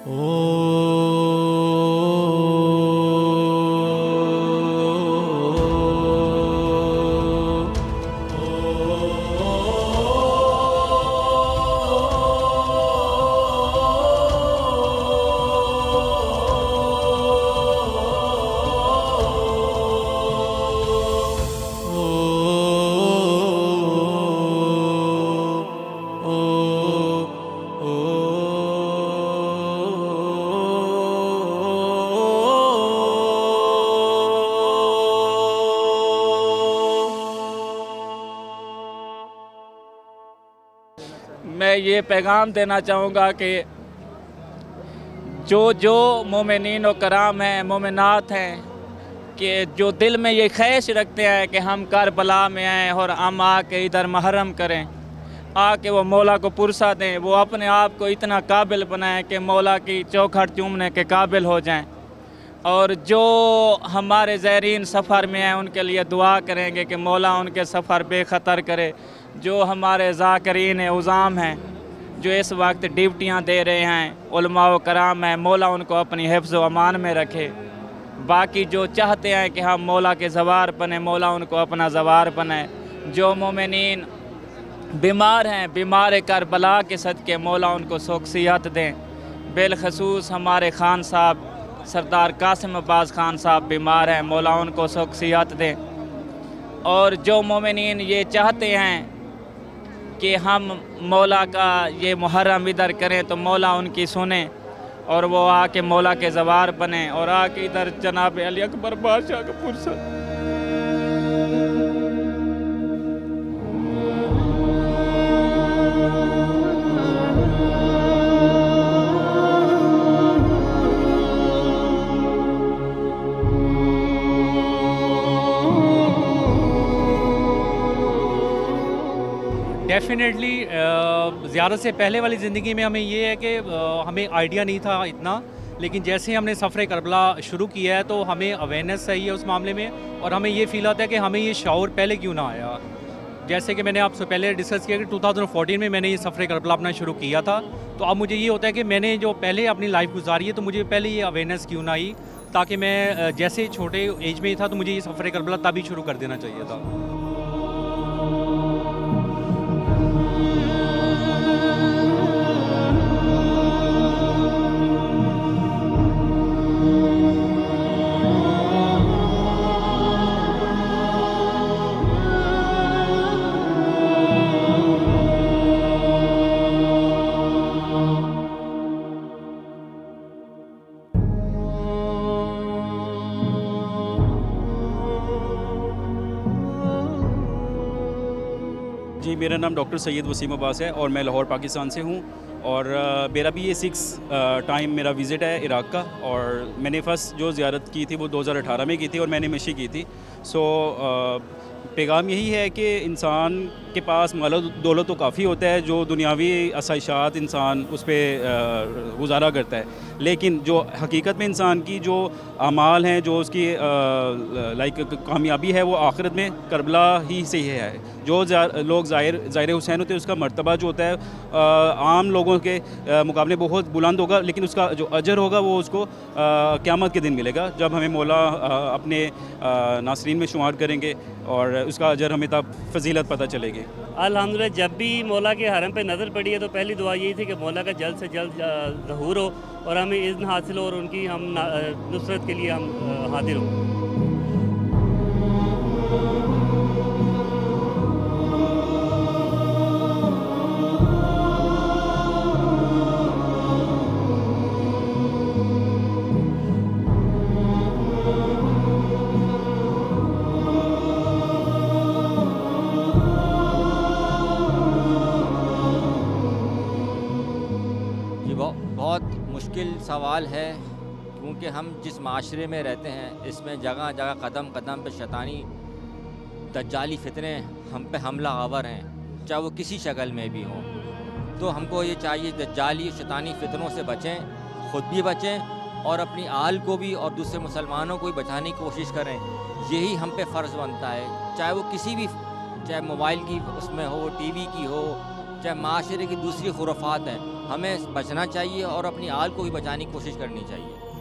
मैं ये पैगाम देना चाहूँगा कि जो मोमिनीन व कराम हैं, मोमिनात हैं, कि जो दिल में ये ख्वाहिश रखते हैं कि हम करबला में आएँ और हम आके इधर महरम करें, आके वो मौला को पुरसा दें, वो अपने आप को इतना काबिल बनाएं कि मौला की चौखट चूमने के काबिल हो जाएं। और जो हमारे ज़ायरीन सफ़र में हैं उनके लिए दुआ करेंगे कि मौला उनके सफ़र बेख़तर करे। जो हमारे ज़ाकिरीन उज़ाम हैं, जो इस वक्त ड्यूटियाँ दे रहे हैं, उलमा व कराम हैं, मौला उनको अपनी हिफ्ज़ व अमान में रखे। बाकी जो चाहते हैं कि हम मौला के ज़वार बने, मौला उनको अपना ज़वार बनाए। जो मोमिनीन बीमार हैं, बीमार करबला के सदक़े मौला उनको सुखसियत दें। बिलखसूस हमारे खान साहब सरदार कासिम अब्बास खान साहब बीमार हैं, मौला उनको सुखसियत दें। और जो मोमिनीन ये चाहते हैं कि हम मौला का ये मुहर्रम इधर करें तो मौला उनकी सुने और वो आके मौला के ज़वार बने और आके इधर जनाब अली अकबर बादशाह का पुरसा। डेफ़िनेटली ज़ियारत से पहले वाली ज़िंदगी में हमें ये है कि हमें आइडिया नहीं था इतना, लेकिन जैसे ही हमने सफ़र करबला शुरू किया है तो हमें अवेयरनेस सही है उस मामले में, और हमें ये फ़ील आता है कि हमें ये शऊर पहले क्यों ना आया। जैसे कि मैंने आपसे पहले डिस्कस किया कि 2014 में मैंने ये सफ़र करबला अपना शुरू किया था, तो अब मुझे ये होता है कि मैंने जो पहले अपनी लाइफ गुजारी है तो मुझे पहले ये अवेयरनेस क्यों ना आई, ताकि मैं जैसे छोटे एज में ही था तो मुझे ये सफ़र करबला तभी शुरू कर देना चाहिए था। जी, मेरा नाम डॉक्टर सैयद वसीम अब्बास है और मैं लाहौर पाकिस्तान से हूँ। और मेरा भी ये 6 टाइम मेरा विज़िट है इराक़ का। और मैंने फ़र्स्ट जो ज़ियारत की थी वो 2018 में की थी और मैंने मशी की थी। पैगाम यही है कि इंसान के पास माल दौलत तो काफ़ी होता है, जो दुनियावी आसाइशात इंसान उस पर गुजारा करता है, लेकिन जो हकीकत में इंसान की जो अमाल हैं, जो उसकी कामयाबी है, वो आखिरत में करबला ही से है। जो लोग ज़ाहिर हुसैन होते हैं उसका मर्तबा जो होता है आम लोगों के मुकाबले बहुत बुलंद होगा, लेकिन उसका जो अजर होगा वो उसको क़यामत के दिन मिलेगा, जब हमें मौला अपने नासरीन में शुमार करेंगे और उसका अजर हमें तब फजीलत पता चलेगी। अल्हम्दुलिल्लाह जब भी मौला के हरम पे नज़र पड़ी है तो पहली दुआ यही थी कि मौला का जल्द से जल्द ज़हूर हो और हमें इज़्न हासिल हो और उनकी हम नुसरत के लिए हम हाजिर हों। बहुत मुश्किल सवाल है, क्योंकि हम जिस माशरे में रहते हैं इसमें जगह जगह कदम कदम पे शैतानी दज्जाली फितने हम पे हमला आवर हैं, चाहे वो किसी शक्ल में भी हों। तो हमको ये चाहिए दज्जाली शैतानी फितनों से बचें, ख़ुद भी बचें और अपनी आल को भी और दूसरे मुसलमानों को भी बचाने की कोशिश करें। यही हम पे फ़र्ज़ बनता है, चाहे वो किसी भी, चाहे मोबाइल की उसमें हो, टीवी की हो, चाहे माशरे की दूसरी खुराफात हैं, हमें बचना चाहिए और अपनी आल को भी बचाने की कोशिश करनी चाहिए।